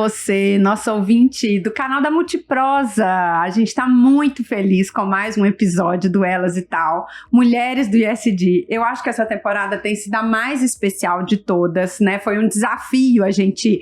você, nosso ouvinte do canal da Multiprosa. A gente está muito feliz com mais um episódio do Elas e Tal, Mulheres do ISD. Eu acho que essa temporada tem sido a mais especial de todas, né? Foi um desafio a gente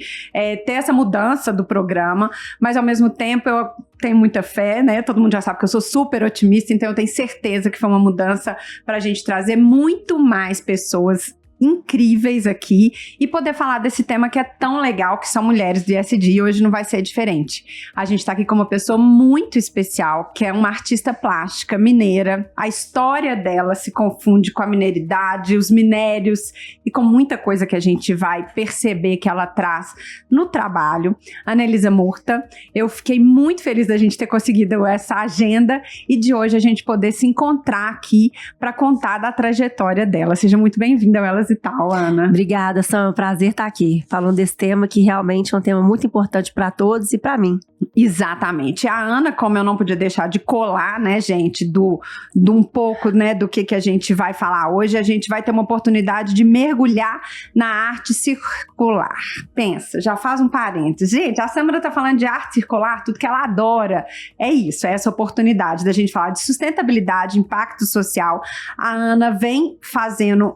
ter essa mudança do programa, mas ao mesmo tempo eu tenho muita fé, né? Todo mundo já sabe que eu sou super otimista, então eu tenho certeza que foi uma mudança para a gente trazer muito mais pessoas incríveis aqui e poder falar desse tema que é tão legal, que são mulheres do ISD, e hoje não vai ser diferente. A gente tá aqui com uma pessoa muito especial, que é uma artista plástica mineira. A história dela se confunde com a mineiridade, os minérios e com muita coisa que a gente vai perceber que ela traz no trabalho. Anelisa Murta, eu fiquei muito feliz da gente ter conseguido essa agenda e de hoje a gente poder se encontrar aqui para contar da trajetória dela. Seja muito bem-vinda, Elas e Tal, Ana. Obrigada, Sam. É um prazer estar aqui, falando desse tema que realmente é um tema muito importante para todos e para mim. Exatamente. A Ana, como eu não podia deixar de colar, né, gente, do um pouco, né, do que a gente vai falar hoje, a gente vai ter uma oportunidade de mergulhar na arte circular. Pensa, já faz um parênteses. Gente, a Samara tá falando de arte circular, tudo que ela adora. É isso, é essa oportunidade da gente falar de sustentabilidade, impacto social. A Ana vem fazendo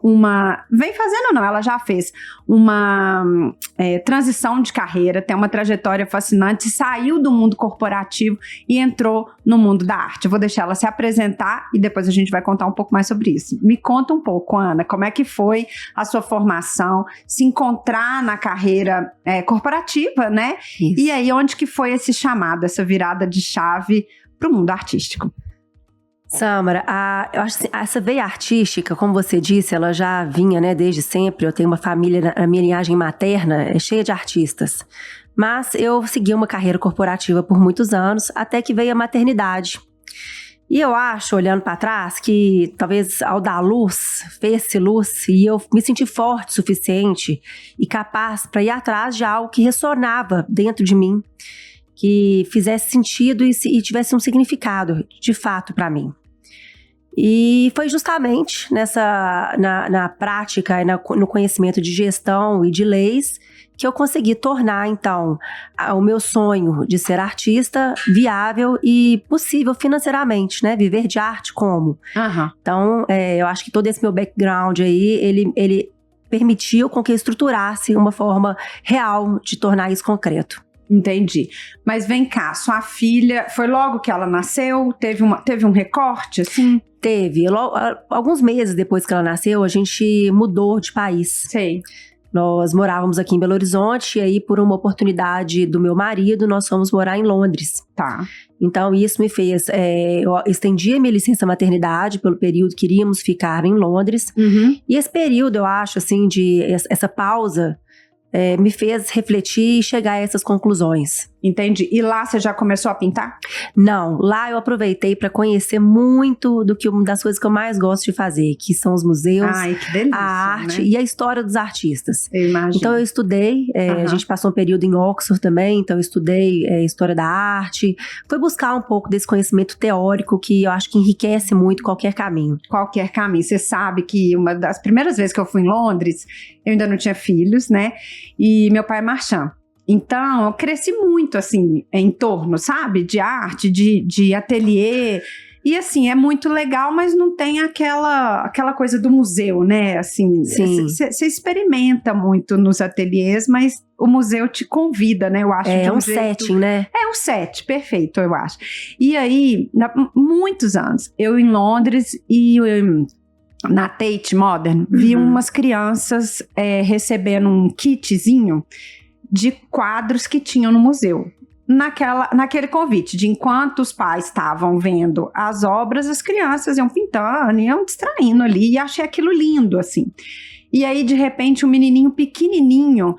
ela já fez uma transição de carreira, tem uma trajetória fascinante, saiu do mundo corporativo e entrou no mundo da arte. Eu vou deixar ela se apresentar e depois a gente vai contar um pouco mais sobre isso. Me conta um pouco, Ana, como é que foi a sua formação, se encontrar na carreira corporativa, né? Isso. E aí, onde que foi esse chamado, essa virada de chave para o mundo artístico? Samara, eu acho que essa veia artística, como você disse, ela já vinha, né, desde sempre. Eu tenho uma família, a minha linhagem materna cheia de artistas. Mas eu segui uma carreira corporativa por muitos anos, até que veio a maternidade. E eu acho, olhando para trás, que talvez ao dar luz, fez-se luz, e eu me senti forte o suficiente e capaz para ir atrás de algo que ressonava dentro de mim, que fizesse sentido e tivesse um significado, de fato, para mim. E foi justamente na prática e no conhecimento de gestão e de leis que eu consegui tornar, então, o meu sonho de ser artista viável e possível financeiramente, né? Viver de arte como? Uhum. Então, eu acho que todo esse meu background aí, ele permitiu com que eu estruturasse uma forma real de tornar isso concreto. Entendi. Mas vem cá, sua filha, foi logo que ela nasceu? Teve um recorte, assim? Teve. Alguns meses depois que ela nasceu, a gente mudou de país. Sei. Nós morávamos aqui em Belo Horizonte e aí, por uma oportunidade do meu marido, nós fomos morar em Londres. Tá. Então, isso me fez... eu estendi a minha licença maternidade pelo período que iríamos ficar em Londres. Uhum. E esse período, eu acho, assim, essa pausa... me fez refletir e chegar a essas conclusões. Entendi. E lá você já começou a pintar? Não, lá eu aproveitei para conhecer muito uma das coisas que eu mais gosto de fazer, que são os museus, ai, que delícia, a arte, né? E a história dos artistas. Eu imagino. Então eu estudei, a gente passou um período em Oxford também, então eu estudei história da arte, fui buscar um pouco desse conhecimento teórico que eu acho que enriquece muito qualquer caminho. Qualquer caminho. Você sabe que uma das primeiras vezes que eu fui em Londres, eu ainda não tinha filhos, né? E meu pai é marchand. Então, eu cresci muito, assim, em torno, sabe? De arte, de ateliê. E, assim, é muito legal, mas não tem aquela coisa do museu, né? Assim, você experimenta muito nos ateliês, mas o museu te convida, né? Eu acho. É um setting, né? É um set, perfeito, eu acho. E aí, muitos anos, eu em Londres e... na Tate Modern, vi umas crianças recebendo um kitzinho de quadros que tinham no museu. Naquele convite de enquanto os pais estavam vendo as obras, as crianças iam pintando, iam distraindo ali, e achei aquilo lindo, assim. E aí, de repente, um menininho pequenininho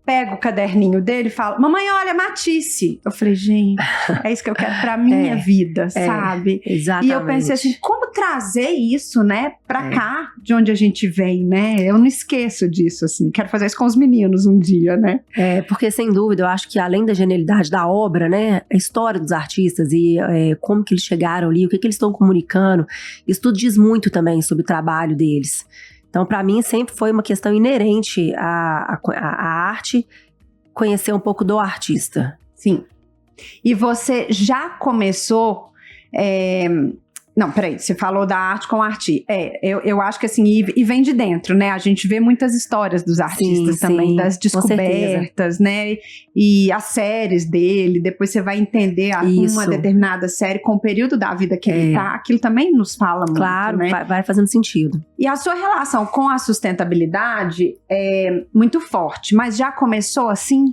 pega o caderninho dele e fala, mamãe, olha, Matisse. Eu falei, gente, é isso que eu quero pra minha vida, sabe? Exatamente. E eu pensei assim, como trazer isso, né, pra cá, de onde a gente vem, né? Eu não esqueço disso, assim, quero fazer isso com os meninos um dia, né? Porque, sem dúvida, eu acho que além da genialidade da obra, né, a história dos artistas e como que eles chegaram ali, o que eles estão comunicando, isso tudo diz muito também sobre o trabalho deles. Então, para mim, sempre foi uma questão inerente à arte conhecer um pouco do artista. Sim. E você já começou... Não, peraí, você falou da arte com arte. Eu acho que assim, e vem de dentro, né? A gente vê muitas histórias dos artistas também, das descobertas, né? E as séries dele, depois você vai entender uma determinada série com o período da vida que ele tá. Aquilo também nos fala muito, claro, né? Vai fazendo sentido. E a sua relação com a sustentabilidade é muito forte, mas já começou assim?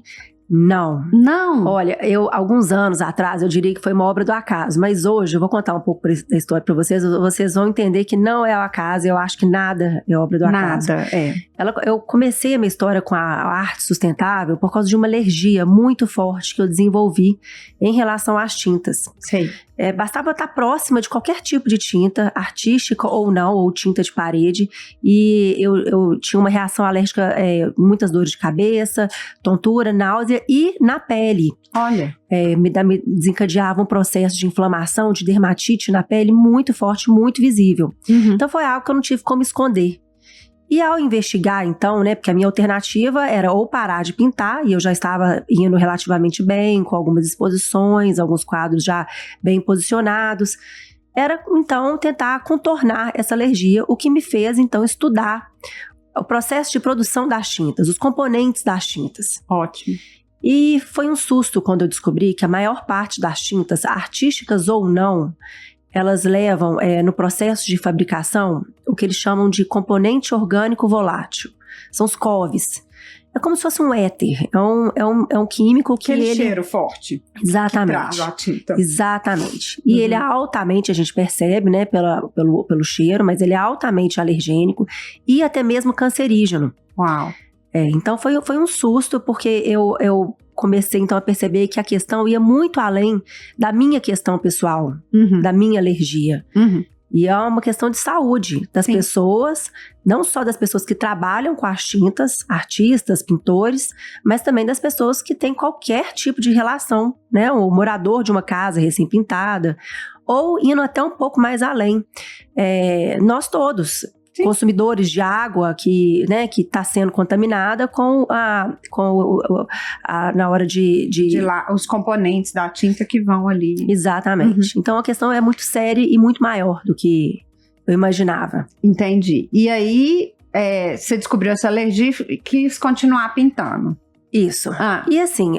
Não. Não? Olha, alguns anos atrás, eu diria que foi uma obra do acaso, mas hoje eu vou contar um pouco da história para vocês vão entender que não é o acaso, eu acho que nada é obra do acaso. Nada, Eu comecei a minha história com a arte sustentável por causa de uma alergia muito forte que eu desenvolvi em relação às tintas. Sei. Bastava estar próxima de qualquer tipo de tinta, artística ou não, ou tinta de parede, e eu tinha uma reação alérgica, muitas dores de cabeça, tontura, náusea e na pele. Olha. Me desencadeava um processo de inflamação, de dermatite na pele muito forte, muito visível. Uhum. Então foi algo que eu não tive como esconder. E ao investigar, então, né, porque a minha alternativa era ou parar de pintar, e eu já estava indo relativamente bem, com algumas exposições, alguns quadros já bem posicionados, era, então, tentar contornar essa alergia, o que me fez, então, estudar o processo de produção das tintas, os componentes das tintas. Ótimo. E foi um susto quando eu descobri que a maior parte das tintas, artísticas ou não, elas levam no processo de fabricação o que eles chamam de componente orgânico volátil. São os COVs. É como se fosse um éter. É um químico que aquele cheiro forte. Exatamente. Que traz a tinta. Exatamente. E ele é altamente, a gente percebe, né, pelo cheiro, mas ele é altamente alergênico e até mesmo cancerígeno. Uau. Então foi um susto, porque eu comecei então a perceber que a questão ia muito além da minha questão pessoal, da minha alergia. E é uma questão de saúde das pessoas, não só das pessoas que trabalham com as tintas, artistas, pintores, mas também das pessoas que têm qualquer tipo de relação, né? O morador de uma casa recém-pintada, ou indo até um pouco mais além. Nós todos... Sim. Consumidores de água que está sendo contaminada na hora de lá, os componentes da tinta que vão ali. Exatamente. Então a questão é muito séria e muito maior do que eu imaginava. Entendi. E aí você descobriu essa alergia e quis continuar pintando. Isso. E assim,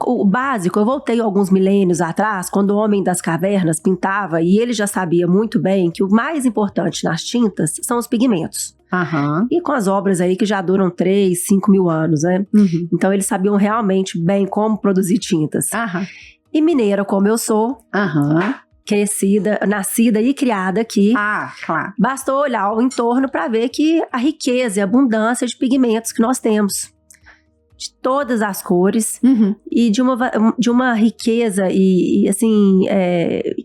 o básico, eu voltei alguns milênios atrás, quando o homem das cavernas pintava, e ele já sabia muito bem que o mais importante nas tintas são os pigmentos. E com as obras aí que já duram 3, 5 mil anos, né? Então eles sabiam realmente bem como produzir tintas. E mineira como eu sou... crescida, nascida e criada aqui. Claro. Bastou olhar ao entorno para ver que a riqueza e a abundância de pigmentos que nós temos. De todas as cores e de uma riqueza e assim,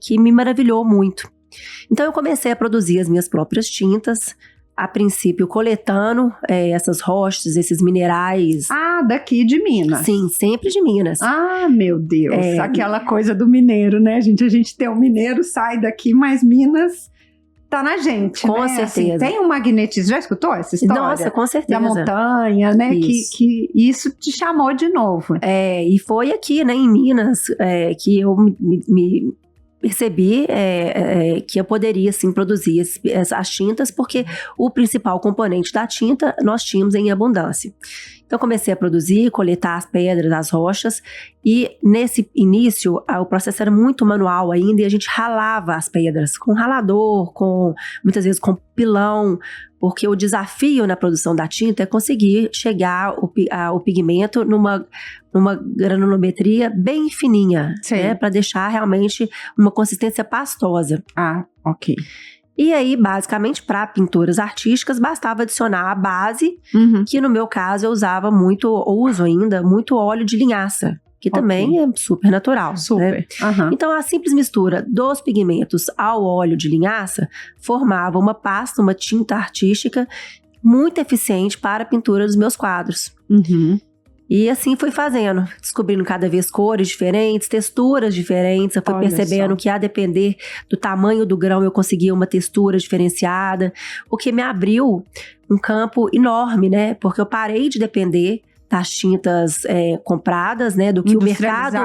que me maravilhou muito. Então eu comecei a produzir as minhas próprias tintas, a princípio coletando essas rochas, esses minerais. Daqui de Minas. Sim, sempre de Minas. Meu Deus, aquela coisa do mineiro, né, gente? A gente tem um mineiro, sai daqui, mas Minas... tá na gente, com né? certeza. Assim, tem um magnetismo, já escutou essa história? Nossa, com certeza. Da montanha, né? Isso. Que isso te chamou de novo. E foi aqui, né, em Minas, que eu me percebi que eu poderia, sim, produzir as tintas, porque o principal componente da tinta nós tínhamos em abundância. Então, comecei a produzir, coletar as pedras, as rochas, e nesse início, o processo era muito manual ainda, e a gente ralava as pedras com ralador, muitas vezes com pilão, porque o desafio na produção da tinta é conseguir chegar o pigmento numa granulometria bem fininha, né, para deixar realmente uma consistência pastosa. Ok. E aí, basicamente, para pinturas artísticas, bastava adicionar a base, que no meu caso eu usava muito, ou uso ainda, muito óleo de linhaça, que também é super natural. Super. Né? Então, a simples mistura dos pigmentos ao óleo de linhaça formava uma pasta, uma tinta artística muito eficiente para a pintura dos meus quadros. E assim fui fazendo, descobrindo cada vez cores diferentes, texturas diferentes. Eu fui percebendo que, a depender do tamanho do grão, eu conseguia uma textura diferenciada, o que me abriu um campo enorme, né? Porque eu parei de depender das tintas compradas, né? Do que o mercado...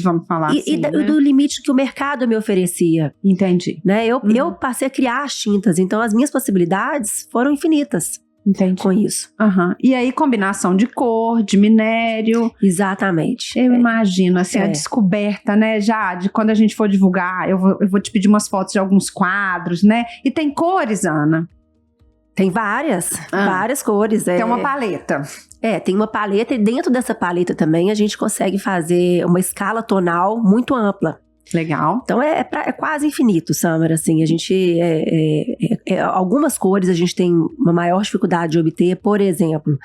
vamos falar assim, né? Do limite que o mercado me oferecia. Entendi. Né? Eu passei a criar as tintas, então as minhas possibilidades foram infinitas. Entendi. Com isso. E aí, combinação de cor, de minério. Exatamente. Eu imagino, assim, a descoberta, né, Jade, quando a gente for divulgar, eu vou te pedir umas fotos de alguns quadros, né? E tem cores, Ana? Tem várias cores. Tem uma paleta. Tem uma paleta, e dentro dessa paleta também a gente consegue fazer uma escala tonal muito ampla. Legal. Então é quase infinito, Samara, assim, a gente, algumas cores a gente tem uma maior dificuldade de obter, por exemplo,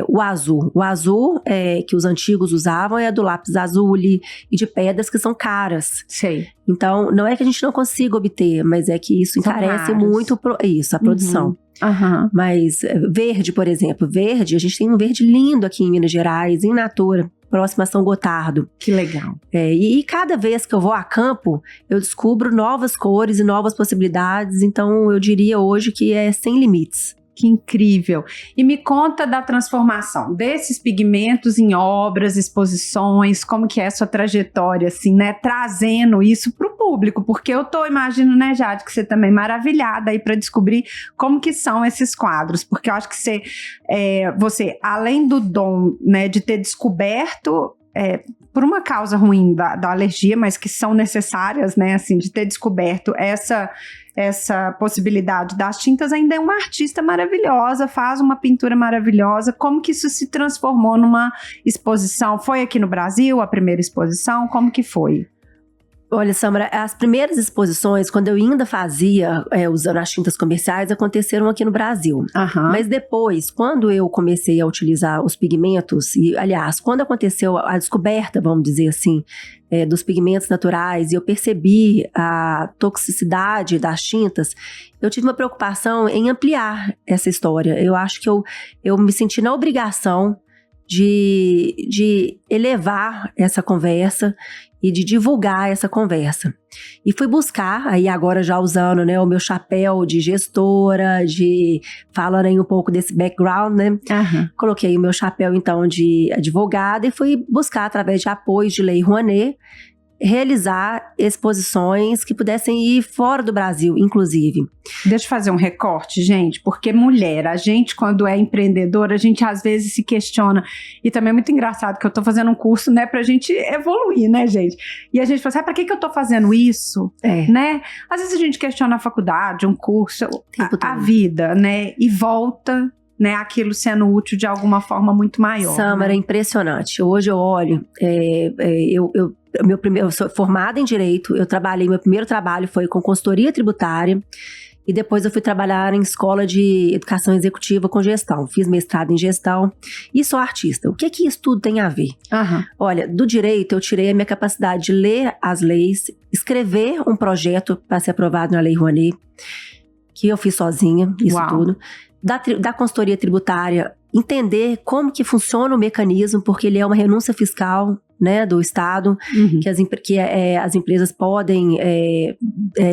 o azul. O azul que os antigos usavam é do lápis azuli e de pedras que são caras. Sei. Então, não é que a gente não consiga obter, mas é que isso encarece muito a produção. Mas verde, por exemplo, a gente tem um verde lindo aqui em Minas Gerais, em Natura, próximo a São Gotardo. Que legal. E cada vez que eu vou a campo, eu descubro novas cores e novas possibilidades, então eu diria hoje que é sem limites. Que incrível. E me conta da transformação desses pigmentos em obras, exposições, como que é a sua trajetória, assim, né? Trazendo isso para o público, porque eu tô imaginando, né, Jade, que você também é maravilhada aí para descobrir como que são esses quadros, porque eu acho que você, além do dom, né, de ter descoberto por uma causa ruim da alergia, mas que são necessárias, né, assim, de ter descoberto essa possibilidade das tintas, ainda é uma artista maravilhosa, faz uma pintura maravilhosa. Como que isso se transformou numa exposição? Foi aqui no Brasil a primeira exposição? Como que foi? Olha, Samara, as primeiras exposições, quando eu ainda fazia, usando as tintas comerciais, aconteceram aqui no Brasil. Mas depois, quando eu comecei a utilizar os pigmentos, e aliás, quando aconteceu a descoberta, vamos dizer assim, dos pigmentos naturais, e eu percebi a toxicidade das tintas, eu tive uma preocupação em ampliar essa história. Eu acho que eu me senti na obrigação de elevar essa conversa e de divulgar essa conversa. E fui buscar, aí agora já usando, né, o meu chapéu de gestora, falando aí um pouco desse background, né? Coloquei o meu chapéu, então, de advogada e fui buscar, através de apoios de Lei Rouanet, realizar exposições que pudessem ir fora do Brasil, inclusive. Deixa eu fazer um recorte, gente, porque mulher, a gente quando é empreendedora, a gente às vezes se questiona, e também é muito engraçado que eu tô fazendo um curso, né, pra gente evoluir, né, gente? E a gente fala assim, pra que eu tô fazendo isso? Né? Às vezes a gente questiona a faculdade, um curso, a vida, né, e volta, né, aquilo sendo útil de alguma forma muito maior. Samara, né? É impressionante. Hoje eu olho, eu sou formada em Direito, meu primeiro trabalho foi com consultoria tributária, e depois eu fui trabalhar em escola de educação executiva com gestão. Fiz mestrado em gestão e sou artista. O que isso tudo tem a ver? Olha, do direito eu tirei a minha capacidade de ler as leis, escrever um projeto para ser aprovado na Lei Rouanet, que eu fiz sozinha, isso tudo. Da consultoria tributária, entender como que funciona o mecanismo, porque ele é uma renúncia fiscal, né, do Estado, que as empresas podem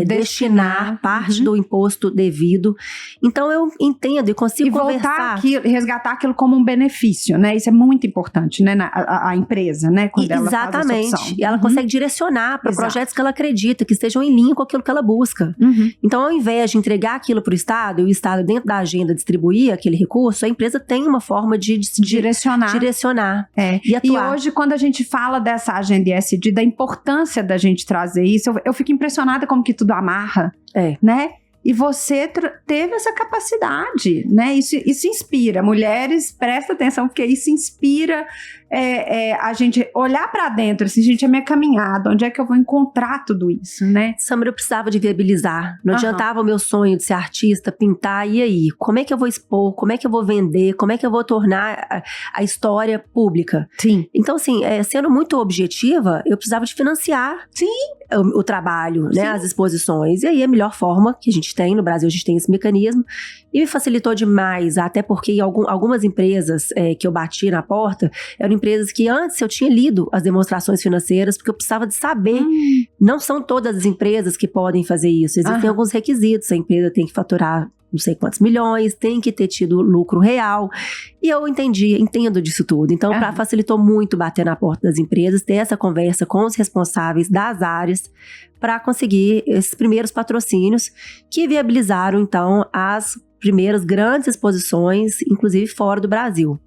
destinar parte do imposto devido. Então, eu entendo e consigo conversar. Resgatar aquilo como um benefício, né? Isso é muito importante, né? A empresa, né? Quando ela faz essa opção. E ela consegue direcionar para projetos que ela acredita, que estejam em linha com aquilo que ela busca. Então, ao invés de entregar aquilo para o Estado, e o Estado, dentro da agenda, distribuir aquele recurso, a empresa tem uma forma de direcionar e atuar. E hoje, quando a gente fala dessa agenda ESG, da importância da gente trazer isso, eu fico impressionada como que tudo amarra, né? E você teve essa capacidade, né? Isso inspira. Mulheres, presta atenção, porque isso inspira a gente olhar para dentro, assim, gente, é minha caminhada, onde é que eu vou encontrar tudo isso, né? Samara, eu precisava de viabilizar. Não adiantava o meu sonho de ser artista, pintar, e aí? Como é que eu vou expor? Como é que eu vou vender? Como é que eu vou tornar a história pública? Sim. Então, assim, sendo muito objetiva, eu precisava de financiar o trabalho, né? As exposições. E aí, a melhor forma que a gente tem, no Brasil a gente tem esse mecanismo, e me facilitou demais, até porque algumas empresas que eu bati na porta, eram empresas que antes eu tinha lido as demonstrações financeiras, porque eu precisava de saber. Não são todas as empresas que podem fazer isso. Existem alguns requisitos. A empresa tem que faturar não sei quantos milhões, tem que ter tido lucro real. E eu entendo disso tudo. Então, facilitou muito bater na porta das empresas, ter essa conversa com os responsáveis das áreas para conseguir esses primeiros patrocínios que viabilizaram, então, as primeiras grandes exposições, inclusive fora do Brasil.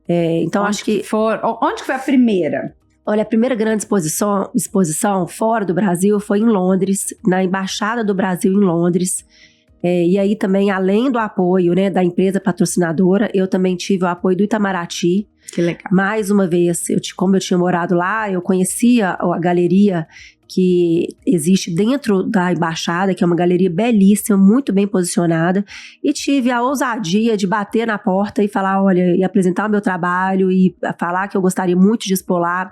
Então, Onde que foi a primeira? Olha, a primeira grande exposição fora do Brasil foi em Londres, na Embaixada do Brasil em Londres. E aí também, além do apoio, né, da empresa patrocinadora, eu também tive o apoio do Itamaraty. Que legal. Mais uma vez, como eu tinha morado lá, eu conhecia a galeria que existe dentro da embaixada, que é uma galeria belíssima, muito bem posicionada, e tive a ousadia de bater na porta e falar, olha, e apresentar o meu trabalho e falar que eu gostaria muito de expor lá,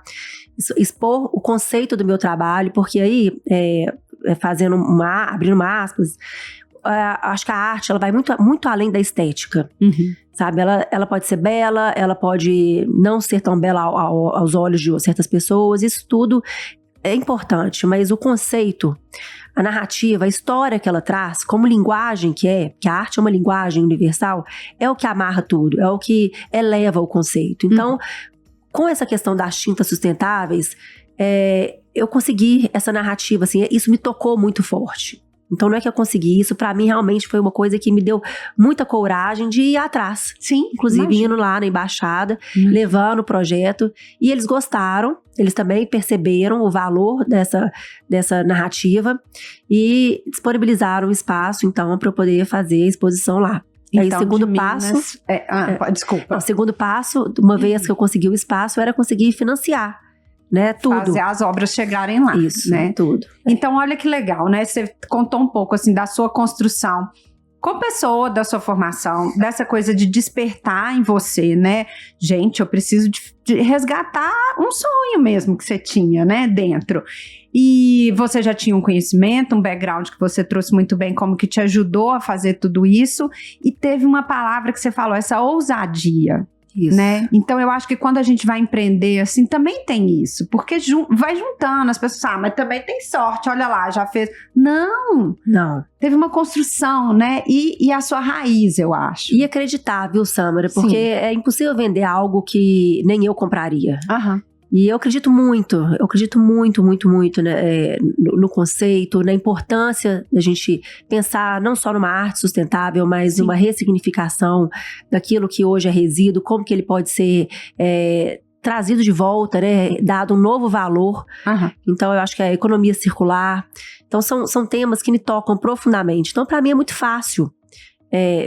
expor o conceito do meu trabalho, porque aí, abrindo uma aspas, acho que a arte ela vai muito, muito além da estética, sabe? Ela pode ser bela, ela pode não ser tão bela aos olhos de certas pessoas, isso tudo é importante, mas o conceito, a narrativa, a história que ela traz, como linguagem que a arte é uma linguagem universal, é o que amarra tudo, é o que eleva o conceito. Então, com essa questão das tintas sustentáveis, eu consegui essa narrativa, assim, isso me tocou muito forte. Então não é que eu consegui isso, pra mim realmente foi uma coisa que me deu muita coragem de ir atrás. Sim, inclusive indo lá na embaixada, levando o projeto, e eles gostaram, eles também perceberam o valor dessa narrativa e disponibilizaram o espaço, então, para eu poder fazer a exposição lá. Então, aí, o segundo passo... desculpa. O segundo passo, uma vez que eu consegui o espaço, era conseguir financiar. Né, tudo. Fazer as obras chegarem lá. Isso, né? Tudo. Então, olha que legal, né? Você contou um pouco, assim, da sua construção com a pessoa, da sua formação, dessa coisa de despertar em você, né? Gente, eu preciso de resgatar um sonho mesmo que você tinha, né? Dentro. E você já tinha um conhecimento, um background que você trouxe muito bem, como que te ajudou a fazer tudo isso. E teve uma palavra que você falou, essa ousadia. Isso. Né? Então eu acho que quando a gente vai empreender assim, também tem isso, porque vai juntando as pessoas, mas também tem sorte, olha lá, já fez. Não, teve uma construção, né? E a sua raiz, eu acho. E acreditar, viu, Samara? Porque é impossível vender algo que nem eu compraria. E eu acredito muito, muito, né, no conceito, na importância da gente pensar não só numa arte sustentável, mas numa ressignificação daquilo que hoje é resíduo, como que ele pode ser trazido de volta, né, dado um novo valor. Então, eu acho que a economia circular. Então, são temas que me tocam profundamente. Então, para mim é muito fácil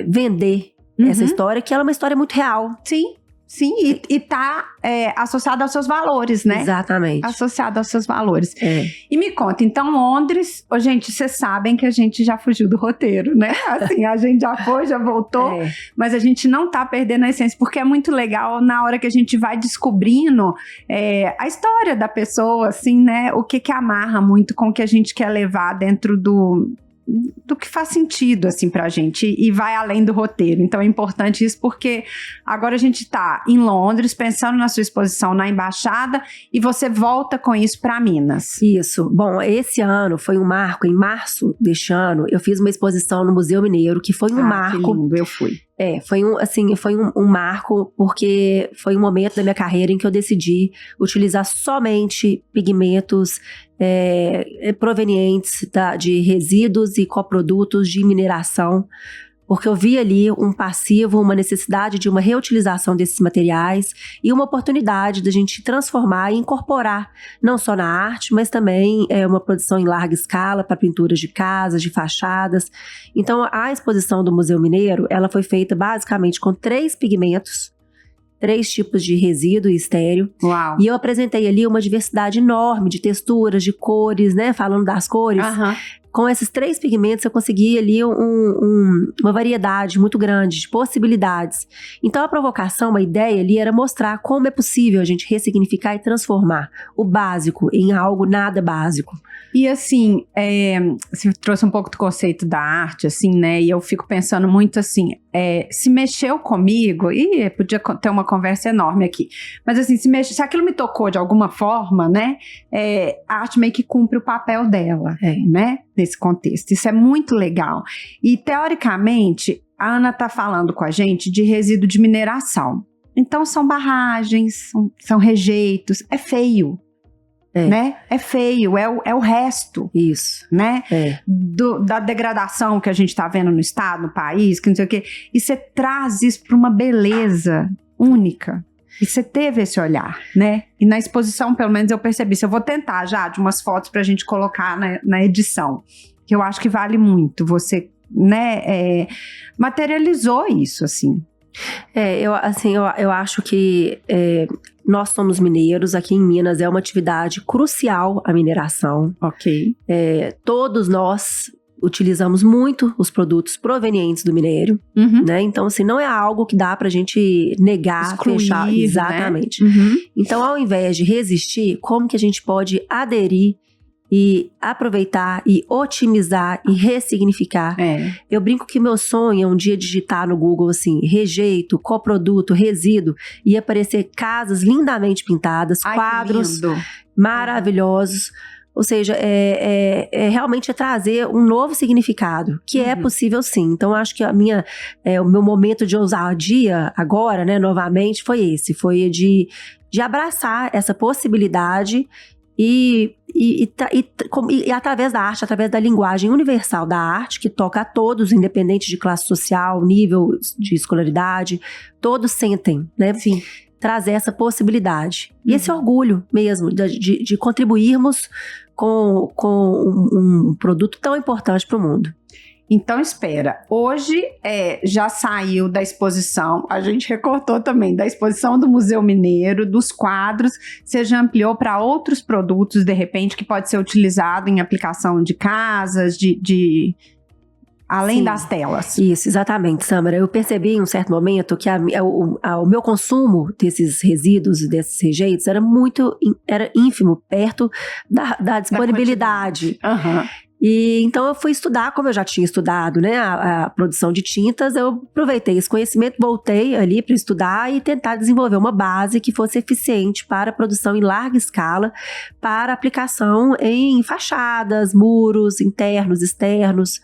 vender essa história, que ela é uma história muito real. Sim, e tá associado aos seus valores, né? Exatamente. Associado aos seus valores. E me conta, então Londres, gente, vocês sabem que a gente já fugiu do roteiro, né? Assim, a gente já foi, já voltou, mas a gente não tá perdendo a essência, porque é muito legal na hora que a gente vai descobrindo a história da pessoa, assim, né? O que amarra muito com o que a gente quer levar dentro do que faz sentido, assim, pra gente, e vai além do roteiro. Então é importante isso, porque agora a gente tá em Londres, pensando na sua exposição na Embaixada, e você volta com isso pra Minas. Isso. Bom, esse ano foi um marco. Em março deste ano, eu fiz uma exposição no Museu Mineiro, que foi um marco. Que lindo, eu fui. Foi um marco, porque foi um momento da minha carreira em que eu decidi utilizar somente pigmentos provenientes de resíduos e coprodutos de mineração, porque eu vi ali um passivo, uma necessidade de uma reutilização desses materiais e uma oportunidade da gente transformar e incorporar, não só na arte, mas também uma produção em larga escala para pinturas de casas, de fachadas. Então, a exposição do Museu Mineiro, ela foi feita basicamente com 3 pigmentos, 3 tipos de resíduo e estéreo. Uau. E eu apresentei ali uma diversidade enorme de texturas, de cores, né? Falando das cores. Com esses 3 pigmentos, eu consegui ali uma variedade muito grande de possibilidades. Então, a provocação, a ideia ali era mostrar como é possível a gente ressignificar e transformar o básico em algo nada básico. E assim, você trouxe um pouco do conceito da arte, assim, né? E eu fico pensando muito assim, se mexeu comigo, e podia ter uma conversa enorme aqui, mas assim, se aquilo me tocou de alguma forma, né, a arte meio que cumpre o papel dela, né, nesse contexto. Isso é muito legal. E teoricamente, a Ana tá falando com a gente de resíduo de mineração. Então são barragens, são rejeitos, é feio. Né? É feio, é o resto. Isso. Né? Da degradação que a gente está vendo no estado, no país, que não sei o quê. E você traz isso para uma beleza única. E você teve esse olhar, né? E na exposição, pelo menos, eu percebi. Eu vou tentar já de umas fotos para a gente colocar na edição, que eu acho que vale muito. Você, né, materializou isso, assim. Eu acho que nós somos mineiros, aqui em Minas é uma atividade crucial a mineração. Ok. Todos nós utilizamos muito os produtos provenientes do minério, né? Então, assim, não é algo que dá pra gente negar, excluir, fechar. Exatamente. Né? Então, ao invés de resistir, como que a gente pode aderir e aproveitar e otimizar e ressignificar? Eu brinco que meu sonho é um dia digitar no Google assim, rejeito, coproduto, resíduo, e aparecer casas lindamente pintadas, quadros maravilhosos. Ou seja, realmente trazer um novo significado, que é possível sim. Então, acho que o meu momento de ousadia agora, né, novamente, foi de abraçar essa possibilidade e através da arte, através da linguagem universal da arte, que toca a todos, independente de classe social, nível de escolaridade, todos sentem, né? Enfim, trazer essa possibilidade. E esse orgulho mesmo de contribuirmos com um produto tão importante para o mundo. Então, espera, hoje já saiu da exposição, a gente recortou também da exposição do Museu Mineiro, dos quadros, você já ampliou para outros produtos, de repente, que pode ser utilizado em aplicação de casas, além Sim, das telas. Isso, exatamente, Samara. Eu percebi em um certo momento que o meu consumo desses resíduos, desses rejeitos, era ínfimo, perto da disponibilidade. E então eu fui estudar, como eu já tinha estudado, né, a produção de tintas, eu aproveitei esse conhecimento, voltei ali para estudar e tentar desenvolver uma base que fosse eficiente para a produção em larga escala, para aplicação em fachadas, muros, internos, externos.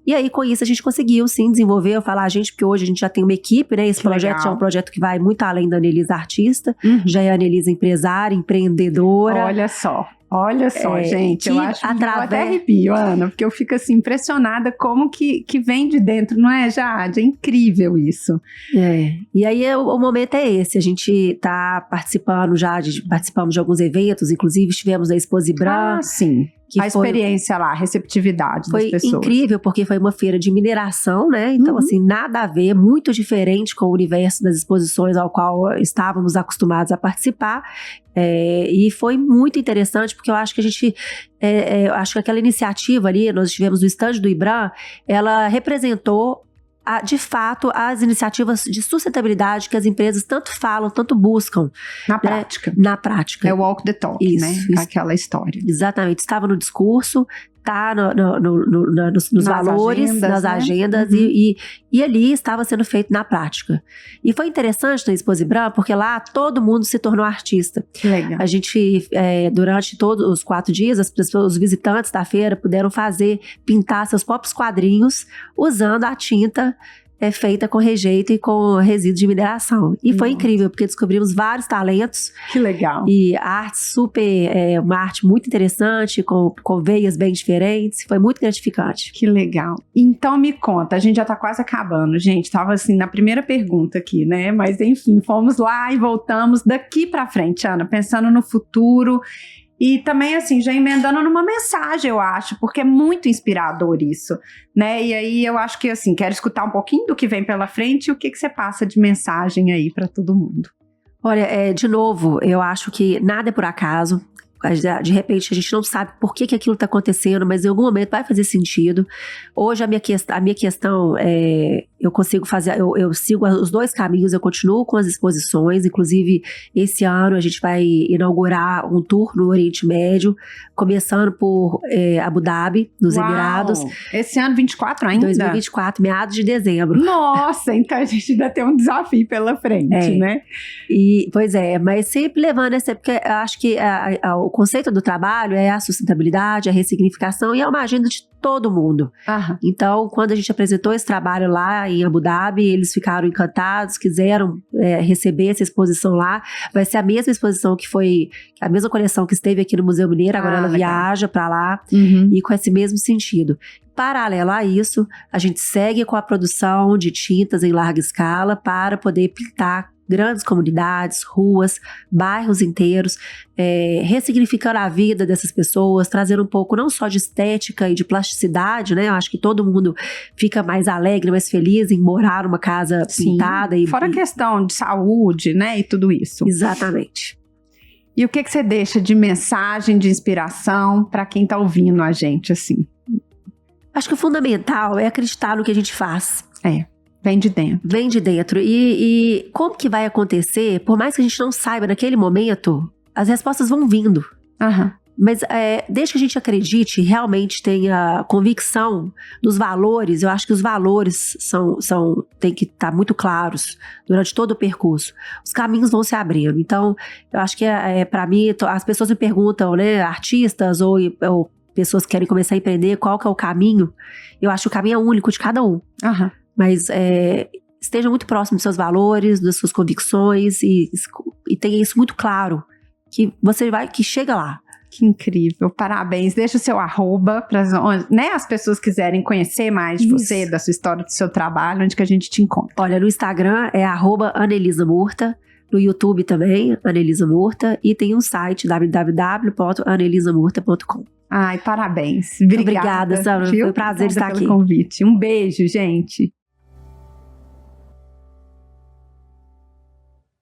E aí, com isso, a gente conseguiu, sim, desenvolver. Eu falo, gente, porque hoje a gente já tem uma equipe, né? Esse projeto já é um projeto que vai muito além da Anelisa artista, já é a Anelisa empresária, empreendedora. Olha só, gente, eu acho que eu até arrepio, Ana, porque eu fico assim, impressionada como que vem de dentro, não é, Jade? É incrível isso. E aí o momento é esse, a gente tá participamos de alguns eventos, inclusive estivemos na Expo Ibram. Sim. A experiência lá, a receptividade das pessoas. Foi incrível, porque foi uma feira de mineração, né? Então, assim, nada a ver, muito diferente com o universo das exposições ao qual estávamos acostumados a participar. E foi muito interessante, porque eu acho que acho que aquela iniciativa ali, nós tivemos o stand do Ibram, ela representou de fato, as iniciativas de sustentabilidade que as empresas tanto falam, tanto buscam. Na prática. Na prática. É o walk the talk, né? Aquela história. Exatamente. Estava no discurso, tá nos valores, nas agendas, e ali estava sendo feito na prática. E foi interessante na Expo Ibram, porque lá todo mundo se tornou artista. Que legal. A gente, durante todos os 4 dias, os visitantes da feira puderam pintar seus próprios quadrinhos usando a tinta feita com rejeito e com resíduo de mineração. E foi incrível, porque descobrimos vários talentos. Que legal. E uma arte muito interessante, com veias bem diferentes. Foi muito gratificante. Que legal. Então me conta, a gente já tá quase acabando, gente. Tava assim na primeira pergunta aqui, né? Mas enfim, fomos lá e voltamos daqui pra frente, Ana, pensando no futuro. E também, assim, já emendando numa mensagem, eu acho, porque é muito inspirador isso, né? E aí eu acho que, assim, quero escutar um pouquinho do que vem pela frente e o que você passa de mensagem aí para todo mundo. Olha, de novo, eu acho que nada é por acaso. De repente a gente não sabe por que aquilo está acontecendo, mas em algum momento vai fazer sentido. Hoje a minha questão eu consigo fazer, eu sigo os dois caminhos, eu continuo com as exposições, inclusive esse ano a gente vai inaugurar um tour no Oriente Médio, começando por Abu Dhabi, nos Emirados. Esse ano 24 ainda? 2024, meados de dezembro. Nossa, então a gente ainda tem um desafio pela frente, né? Pois é, mas sempre levando porque eu acho que o conceito do trabalho é a sustentabilidade, a ressignificação e é uma agenda de todo mundo. Aham. Então, quando a gente apresentou esse trabalho lá em Abu Dhabi, eles ficaram encantados, quiseram receber essa exposição lá. Vai ser a mesma exposição que foi, a mesma coleção que esteve aqui no Museu Mineiro, agora ela viaja para lá e com esse mesmo sentido. Paralelo a isso, a gente segue com a produção de tintas em larga escala para poder pintar grandes comunidades, ruas, bairros inteiros, ressignificando a vida dessas pessoas, trazendo um pouco não só de estética e de plasticidade, né? Eu acho que todo mundo fica mais alegre, mais feliz em morar numa casa pintada. Fora a questão de saúde, né? E tudo isso. Exatamente. E o que você deixa de mensagem, de inspiração para quem está ouvindo a gente, assim? Acho que o fundamental é acreditar no que a gente faz. Vem de dentro. Vem de dentro. E como que vai acontecer, por mais que a gente não saiba naquele momento, as respostas vão vindo. Aham. Mas desde que a gente acredite, realmente tenha convicção dos valores, eu acho que os valores têm que estar muito claros durante todo o percurso. Os caminhos vão se abrindo. Então, eu acho que para mim, as pessoas me perguntam, né, artistas ou pessoas que querem começar a empreender, qual que é o caminho? Eu acho que o caminho é único de cada um. Aham. Mas esteja muito próximo dos seus valores, das suas convicções e tenha isso muito claro, que chega lá. Que incrível, parabéns. Deixa o seu @ para as pessoas quiserem conhecer mais de você, da sua história, do seu trabalho, onde que a gente te encontra. Olha, no Instagram é @AnelisaMurta, no YouTube também, Anelisa Murta, e tem um site www.anelisamurta.com. Ai, parabéns. Obrigada, Sandra. Foi um prazer estar aqui. Pelo convite. Um beijo, gente.